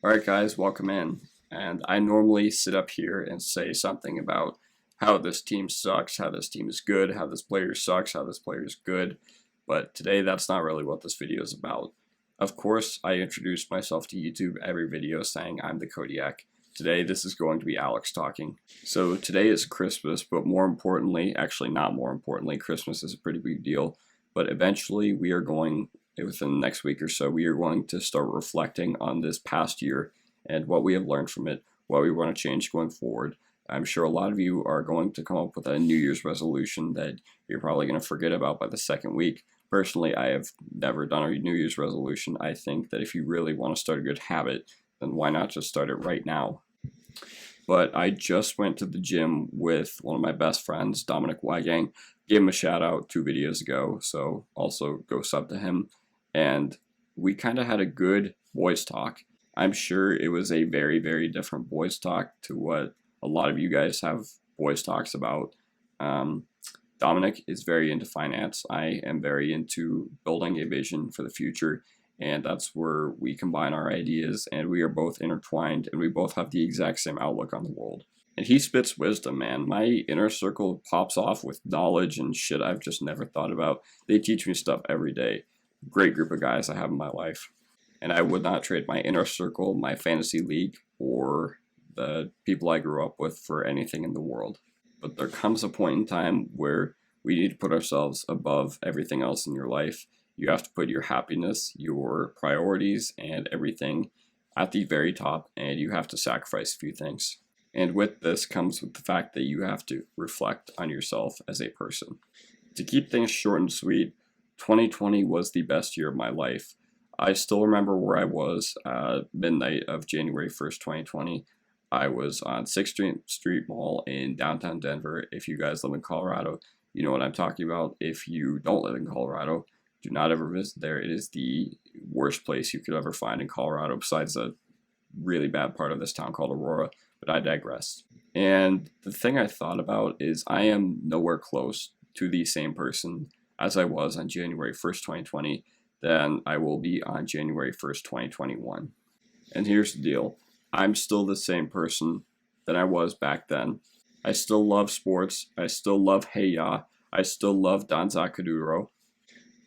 Alright guys, welcome in. And I normally sit up here and say something about how this team sucks, how this team is good, how this player sucks, how this player is good. But today that's not really what this video is about. Of course, I introduced myself to YouTube every video saying I'm the Kodiak. Today this is going to be Alex talking. So today is Christmas, but more importantly, actually not more importantly, Christmas is a pretty big deal. But eventually we are going within the next week or so, we are going to start reflecting on this past year and what we have learned from it, what we want to change going forward. I'm sure a lot of you are going to come up with a New Year's resolution that you're probably going to forget about by the second week. Personally, I have never done a New Year's resolution. I think that if you really want to start a good habit, then why not just start it right now? But I just went to the gym with one of my best friends, Dominic Weigang. Gave him a shout out 2 videos ago, so also go sub to him. And we kind of had a good boys talk. I'm sure it was a very, very different boys talk to what a lot of you guys have boys talks about. Dominic is very into finance. I am very into building a vision for the future, and that's where we combine our ideas, and we are both intertwined, and we both have the exact same outlook on the world. And he spits wisdom, man. My inner circle pops off with knowledge and shit I've just never thought about. They teach me stuff every day. Great group of guys I have in my life. And I would not trade my inner circle, my fantasy league, or the people I grew up with for anything in the world. But there comes a point in time where we need to put ourselves above everything else in your life. You have to put your happiness, your priorities, and everything at the very top, and you have to sacrifice a few things. And with this comes with the fact that you have to reflect on yourself as a person. To keep things short and sweet, 2020 was the best year of my life. I still remember where I was midnight of January 1st, 2020. I was on 6th Street Mall in downtown Denver. If you guys live in Colorado, you know what I'm talking about. If you don't live in Colorado, do not ever visit there. It is the worst place you could ever find in Colorado, besides a really bad part of this town called Aurora, but I digress. And the thing I thought about is I am nowhere close to the same person as I was on January 1st, 2020, than I will be on January 1st, 2021. And here's the deal. I'm still the same person that I was back then. I still love sports. I still love Hey Ya. I still love Danza Kuduro.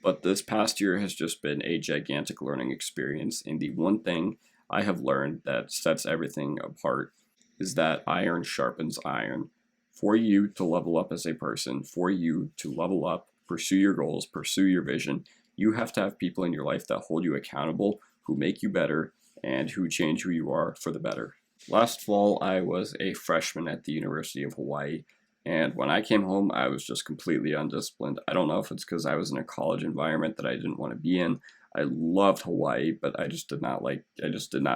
But this past year has just been a gigantic learning experience, and the one thing I have learned that sets everything apart is that iron sharpens iron. For you to level up as a person, for you to level up, pursue your goals, pursue your vision, you have to have people in your life that hold you accountable, who make you better, and who change who you are for the better. Last fall, I was a freshman at the University of Hawaii, and when I came home, I was just completely undisciplined. I don't know if it's because I was in a college environment that I didn't want to be in. I loved Hawaii, but I just did not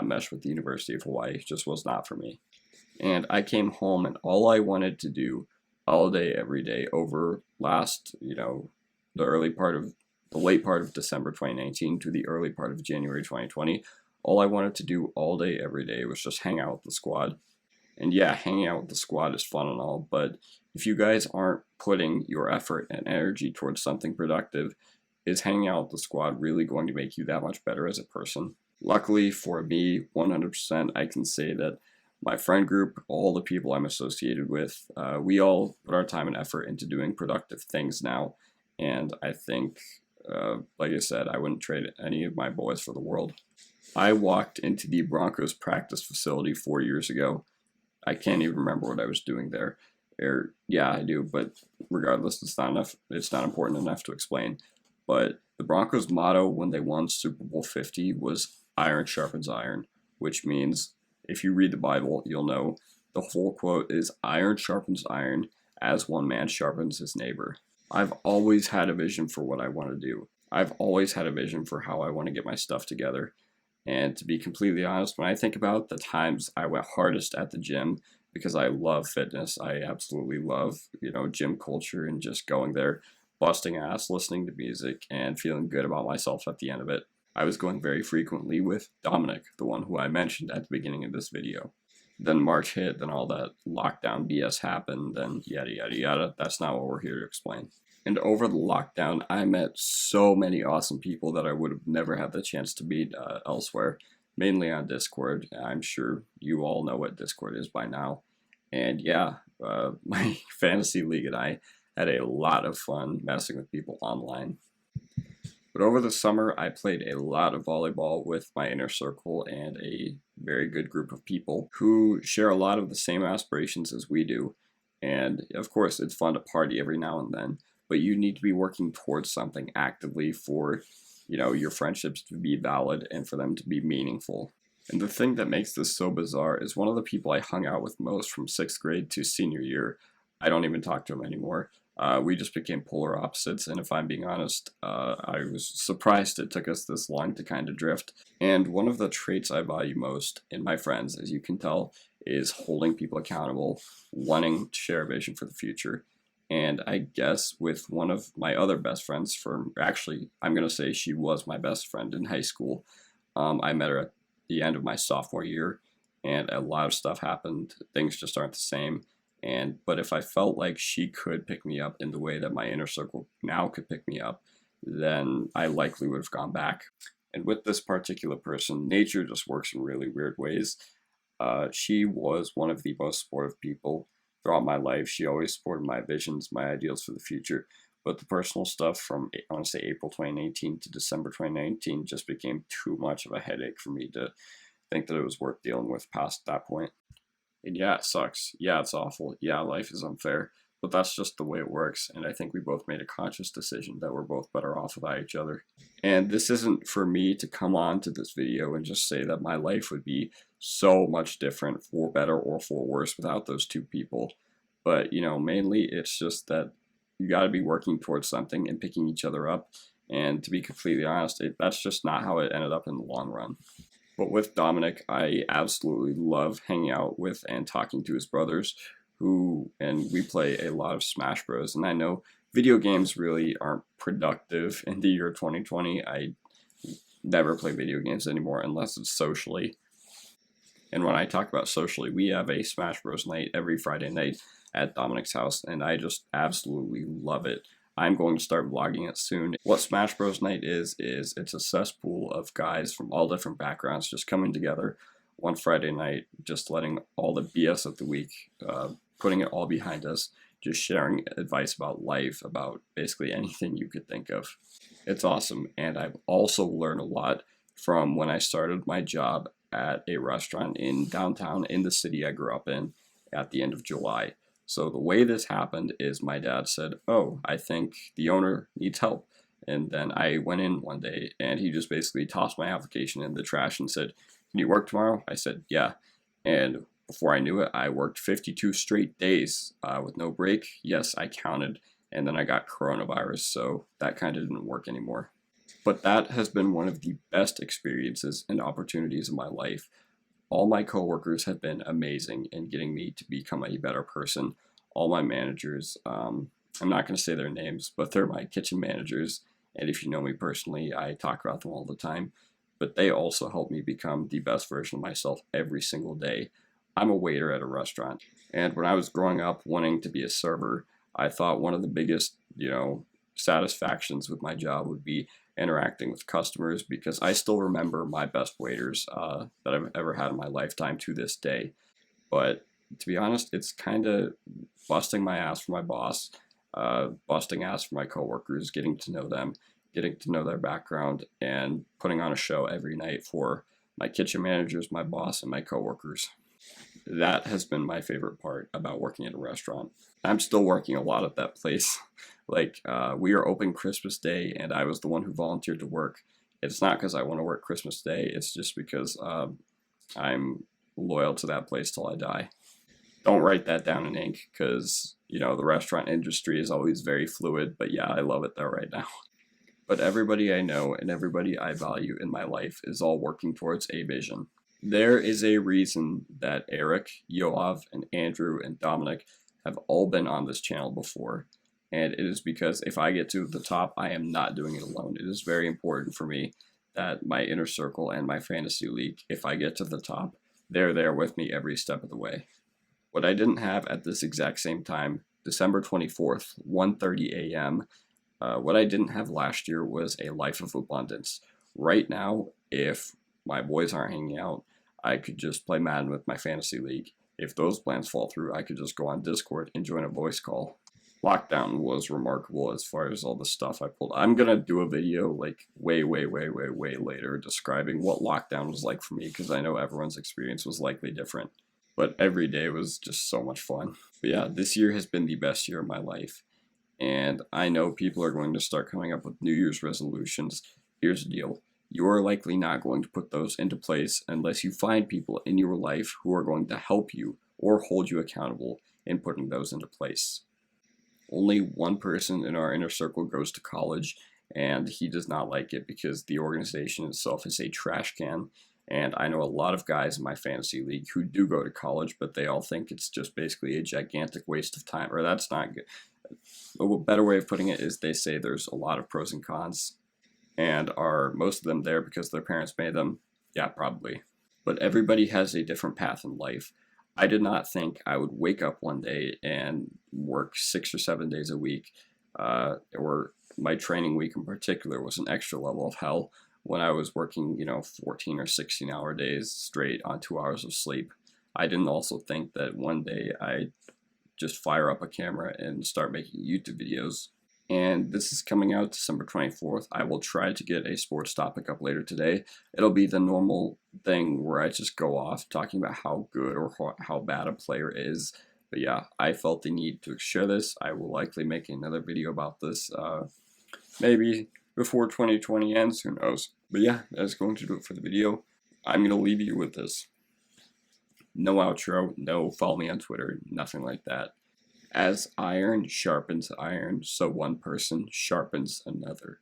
mesh with the University of Hawaii. It just was not for me. And I came home, and all I wanted to do all day, every day, over the late part of December 2019 to the early part of January 2020, all I wanted to do all day, every day was just hang out with the squad. And yeah, hanging out with the squad is fun and all, but if you guys aren't putting your effort and energy towards something productive, is hanging out with the squad really going to make you that much better as a person? Luckily for me, 100%, I can say that my friend group, all the people I'm associated with, we all put our time and effort into doing productive things now. And I think, like I said, I wouldn't trade any of my boys for the world. I walked into the Broncos practice facility 4 years ago. I can't even remember what I was doing there. Yeah, I do, but regardless, it's not enough. It's not important enough to explain. But the Broncos' motto when they won Super Bowl 50 was "Iron sharpens iron," which means if you read the Bible, you'll know the whole quote is "Iron sharpens iron as one man sharpens his neighbor." I've always had a vision for what I want to do. I've always had a vision for how I want to get my stuff together. And to be completely honest, when I think about the times I went hardest at the gym, because I love fitness, I absolutely love, gym culture and just going there, busting ass, listening to music, and feeling good about myself at the end of it. I was going very frequently with Dominic, the one who I mentioned at the beginning of this video. Then March hit, then all that lockdown BS happened, then yada yada yada. That's not what we're here to explain. And over the lockdown, I met so many awesome people that I would have never had the chance to meet elsewhere. mainly on Discord. I'm sure you all know what Discord is by now. And yeah, my fantasy league and I had a lot of fun messing with people online. But over the summer, I played a lot of volleyball with my inner circle and a very good group of people who share a lot of the same aspirations as we do. And of course, it's fun to party every now and then, but you need to be working towards something actively for, your friendships to be valid and for them to be meaningful. And the thing that makes this so bizarre is one of the people I hung out with most from 6th grade to senior year, I don't even talk to him anymore. We just became polar opposites, and if I'm being honest, I was surprised it took us this long to kind of drift. And one of the traits I value most in my friends, as you can tell, is holding people accountable, wanting to share a vision for the future. And I guess with one of my other best friends from, actually, I'm going to say she was my best friend in high school. I met her at the end of my sophomore year, and a lot of stuff happened. Things just aren't the same. But if I felt like she could pick me up in the way that my inner circle now could pick me up, then I likely would have gone back. And with this particular person, nature just works in really weird ways. She was one of the most supportive people throughout my life. She always supported my visions, my ideals for the future. But the personal stuff from, I want to say, April 2019 to December 2019 just became too much of a headache for me to think that it was worth dealing with past that point. And yeah, it sucks. Yeah, it's awful. Yeah, life is unfair. But that's just the way it works. And I think we both made a conscious decision that we're both better off without each other. And this isn't for me to come on to this video and just say that my life would be so much different for better or for worse without those two people. But, mainly it's just that you got to be working towards something and picking each other up. And to be completely honest, that's just not how it ended up in the long run. But with Dominic, I absolutely love hanging out with and talking to his brothers, and we play a lot of Smash Bros. And I know video games really aren't productive in the year 2020. I never play video games anymore unless it's socially. And when I talk about socially, we have a Smash Bros. Night every Friday night at Dominic's house, and I just absolutely love it. I'm going to start vlogging it soon. What Smash Bros. Night is it's a cesspool of guys from all different backgrounds just coming together one Friday night, just letting all the BS of the week, putting it all behind us, just sharing advice about life, about basically anything you could think of. It's awesome, and I've also learned a lot from when I started my job at a restaurant in downtown in the city I grew up in at the end of July. So the way this happened is my dad said, "Oh, I think the owner needs help." And then I went in one day and he just basically tossed my application in the trash and said, "Can you work tomorrow?" I said, "Yeah." And before I knew it, I worked 52 straight days with no break. Yes, I counted. And then I got coronavirus, so that kind of didn't work anymore. But that has been one of the best experiences and opportunities of my life. All my coworkers have been amazing in getting me to become a better person. All my managers, I'm not going to say their names, but they're my kitchen managers. And if you know me personally, I talk about them all the time. But they also help me become the best version of myself every single day. I'm a waiter at a restaurant. And when I was growing up wanting to be a server, I thought one of the biggest, satisfactions with my job would be interacting with customers, because I still remember my best waiters that I've ever had in my lifetime to this day. But to be honest, it's kind of busting my ass for my boss, busting ass for my coworkers, getting to know them, getting to know their background, and putting on a show every night for my kitchen managers, my boss, and my coworkers. That has been my favorite part about working at a restaurant. I'm still working a lot at that place. We are open Christmas Day, and I was the one who volunteered to work. It's not because I want to work Christmas Day, it's just because I'm loyal to that place till I die. Don't write that down in ink, because, the restaurant industry is always very fluid, but yeah, I love it there right now. But everybody I know and everybody I value in my life is all working towards a vision. There is a reason that Eric, Yoav, and Andrew, and Dominic have all been on this channel before. And it is because if I get to the top, I am not doing it alone. It is very important for me that my inner circle and my fantasy league, if I get to the top, they're there with me every step of the way. What I didn't have at this exact same time, December 24th, 1:30 a.m., what I didn't have last year was a life of abundance. Right now, if my boys aren't hanging out, I could just play Madden with my fantasy league. If those plans fall through, I could just go on Discord and join a voice call. Lockdown was remarkable as far as all the stuff I pulled. I'm gonna do a video like way later describing what lockdown was like for me, because I know everyone's experience was likely different. But every day was just so much fun. But yeah, this year has been the best year of my life. And I know people are going to start coming up with New Year's resolutions. Here's the deal. You are likely not going to put those into place unless you find people in your life who are going to help you or hold you accountable in putting those into place. Only one person in our inner circle goes to college, and he does not like it because the organization itself is a trash can. And I know a lot of guys in my fantasy league who do go to college, but they all think it's just basically a gigantic waste of time. Or that's not good. A better way of putting it is they say there's a lot of pros and cons. And are most of them there because their parents made them? Yeah, probably. But everybody has a different path in life. I did not think I would wake up one day and work 6 or 7 days a week, or my training week in particular was an extra level of hell when I was working, 14 or 16-hour days straight on 2 hours of sleep. I didn't also think that one day I'd just fire up a camera and start making YouTube videos. And this is coming out December 24th. I will try to get a sports topic up later today. It'll be the normal thing where I just go off talking about how good or how bad a player is. But yeah, I felt the need to share this. I will likely make another video about this, maybe before 2020 ends, who knows. But yeah, that's going to do it for the video. I'm going to leave you with this. No outro, no follow me on Twitter, nothing like that. As iron sharpens iron, so one person sharpens another.